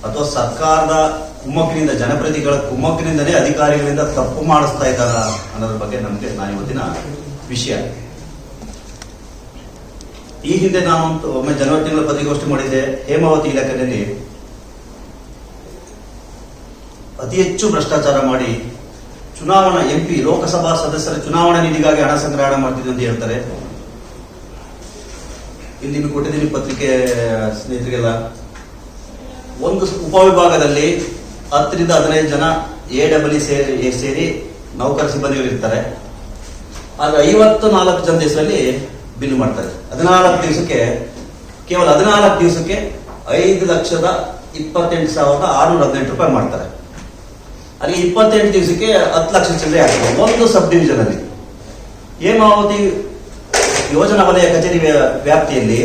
ಅಥವಾ ಸರ್ಕಾರದ ಕುಮ್ಮಕ್ಕಿನಿಂದ, ಜನಪ್ರತಿನಿಧಿಗಳ ಕುಮ್ಮಕ್ಕಿನಿಂದಲೇ ಅಧಿಕಾರಿಗಳಿಂದ ತಪ್ಪು ಮಾಡಿಸ್ತಾ ಇದ್ದಾರ ಅನ್ನೋದ್ರ ಬಗ್ಗೆ ನಮಗೆ ಇವತ್ತಿನ ವಿಷಯ. ಈ ಹಿಂದೆ ನಾನು ಒಮ್ಮೆ ಜನವರಿ ತಿಂಗಳ ಪತ್ರಿಕಾಗೋಷ್ಠಿ ಮಾಡಿದ್ದೆ. ಹೇಮಾವತಿ ಇಲಾಖೆಯಲ್ಲಿ ಅತಿ ಹೆಚ್ಚು ಭ್ರಷ್ಟಾಚಾರ ಮಾಡಿ ಚುನಾವಣಾ MP ಲೋಕಸಭಾ ಸದಸ್ಯರ ಚುನಾವಣಾ ನಿಧಿಗಾಗಿ ಹಣ ಸಂಗ್ರಹಣೆ ಮಾಡ್ತಿದ್ದೆ ಅಂತ ಹೇಳ್ತಾರೆ. ಇಲ್ಲಿ ನಿಮಗೆ ಕೊಟ್ಟಿದ್ದೀನಿ ಪತ್ರಿಕೆ ಸ್ನೇಹಿತರಿಗೆಲ್ಲ. ಒಂದು ಉಪವಿಭಾಗದಲ್ಲಿ 10 ರಿಂದ 15 ಜನ AEE ಸೇರಿ ನೌಕರ ಸಿಬ್ಬಂದಿಗಳು ಇರ್ತಾರೆ. ಆದ್ರೆ 54 ಜನ ದಿವಸದಲ್ಲಿ ಬಿಲ್ ಮಾಡ್ತಾರೆ. 14 ದಿವಸಕ್ಕೆ ಕೇವಲ 14 ದಿವಸಕ್ಕೆ 5,28,618 ರೂಪಾಯಿ ಮಾಡ್ತಾರೆ. ಅಲ್ಲಿ 28 ದಿವಸಕ್ಕೆ 10 ಲಕ್ಷ ಚಿಲ್ಲರೆ ಆಗ್ತದೆ ಒಂದು ಸಬ್ ಡಿವಿಷನ್ ಅಲ್ಲಿ. ಹೇಮಾವತಿ ಯೋಜನಾ ವಲಯ ಕಚೇರಿ ವ್ಯಾಪ್ತಿಯಲ್ಲಿ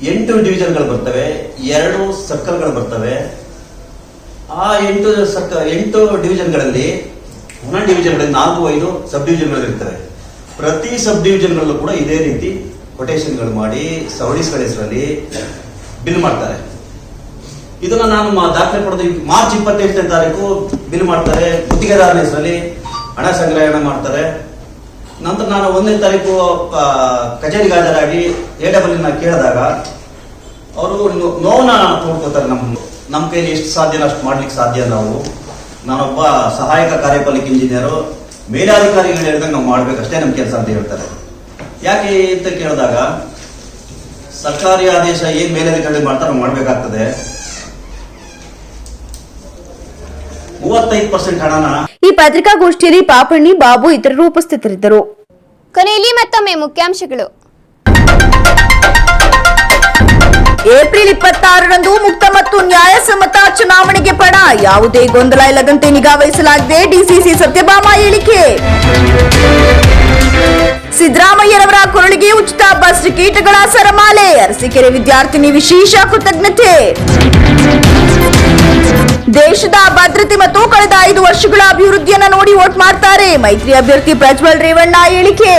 8 ಡಿವಿಷನ್ಗಳು ಬರ್ತವೆ, 2 ಸರ್ಕಲ್ಗಳು ಬರ್ತವೆ. ಆ 8 ಡಿವಿಷನ್ಗಳಲ್ಲಿ 4 5 ಸಬ್ ಡಿವಿಷನ್ಗಳು ಇರ್ತವೆ. ಪ್ರತಿ ಸಬ್ ಡಿವಿಷನ್ಗಳಲ್ಲೂ ಕೂಡ ಇದೇ ರೀತಿ ಕೊಟೇಶನ್ಗಳು ಮಾಡಿ ಸವರ್ಣೀಸ್ಗಳ ಹೆಸರಲ್ಲಿ ಬಿಲ್ ಮಾಡ್ತಾರೆ. ಇದನ್ನ ನಾನು ದಾಖಲೆ ಪಡೆದು ಮಾರ್ಚ್ 28ನೇ ತಾರೀಕು ಬಿಲ್ ಮಾಡ್ತಾರೆ, ಗುತ್ತಿಗೆದಾರನ ಹೆಸರಲ್ಲಿ ಹಣ ಸಂಗ್ರಹಣೆ ಮಾಡ್ತಾರೆ. ನಂತರ ನಾನು 1ನೇ ತಾರೀಕು ಕಚೇರಿಗೆ ಹಾಜರಾಗಿ AWN ಕೇಳಿದಾಗ ಅವರು ನೋವನ್ನ ತೋಡ್ಕೋತಾರೆ. ನಮ್ಮ ಕೈಲಿ ಎಷ್ಟು ಸಾಧ್ಯನೋ ಅಷ್ಟು ಮಾಡ್ಲಿಕ್ಕೆ ಸಾಧ್ಯ ನಾವು. ನಾನೊಬ್ಬ ಸಹಾಯಕ ಕಾರ್ಯಪಾಲಕ ಇಂಜಿನಿಯರು, ಮೇಲಾಧಿಕಾರಿಗಳು ಹೇಳಿದಾಗ ನಾವು ಮಾಡ್ಬೇಕಷ್ಟೇ ನಮ್ಮ ಕೆಲಸ ಅಂತ ಹೇಳ್ತಾರೆ. ಯಾಕೆ ಅಂತ ಕೇಳಿದಾಗ ಸರ್ಕಾರಿ ಆದೇಶ ಏನ್ ಮೇಲಾಧಿಕಾರಿ ಮಾಡ್ತಾರೆ ಮಾಡ್ಬೇಕಾಗ್ತದೆ. 35% ಹಣನ ಈ ಪತ್ರಿಕಾಗೋಷ್ಠಿಯಲ್ಲಿ ಪಾಪಣ್ಣಿ, ಬಾಬು ಇತರರು ಉಪಸ್ಥಿತರಿದ್ದರು. ಕೊನೆಯಲ್ಲಿ ಮತ್ತೊಮ್ಮೆ ಮುಖ್ಯಾಂಶಗಳು. ಏಪ್ರಿಲ್ 26ರಂದು ಮುಕ್ತ ಮತ್ತು ನ್ಯಾಯಸಮ್ಮತ ಚುನಾವಣೆಗೆ ಪಣ, ಯಾವುದೇ ಗೊಂದಲ ಇಲ್ಲದಂತೆ ನಿಗಾ ವಹಿಸಲಾಗಿದೆ. ಡಿಸಿಸಿ ಸತ್ಯಭಾಮ ಹೇಳಿಕೆ. ಸಿದ್ದರಾಮಯ್ಯರವರ ಕೊರಳಿಗೆ ಉಚಿತ ಬಸ್ ಟಿಕೆಟ್ಗಳ ಸರಮಾಲೆ, ಅರಸೀಕೆರೆ ವಿದ್ಯಾರ್ಥಿನಿ ವಿಶೇಷ ಕೃತಜ್ಞತೆ. ದೇಶದ ಭದ್ರತೆ ಮತ್ತು ಕಳೆದ 5 ವರ್ಷಗಳ ಅಭಿವೃದ್ಧಿಯನ್ನ ನೋಡಿ ವೋಟ್ ಮಾಡ್ತಾರೆ, ಮೈತ್ರಿ ಅಭ್ಯರ್ಥಿ ಪ್ರಜ್ವಲ್ ರೇವಣ್ಣ ಹೇಳಿಕೆ.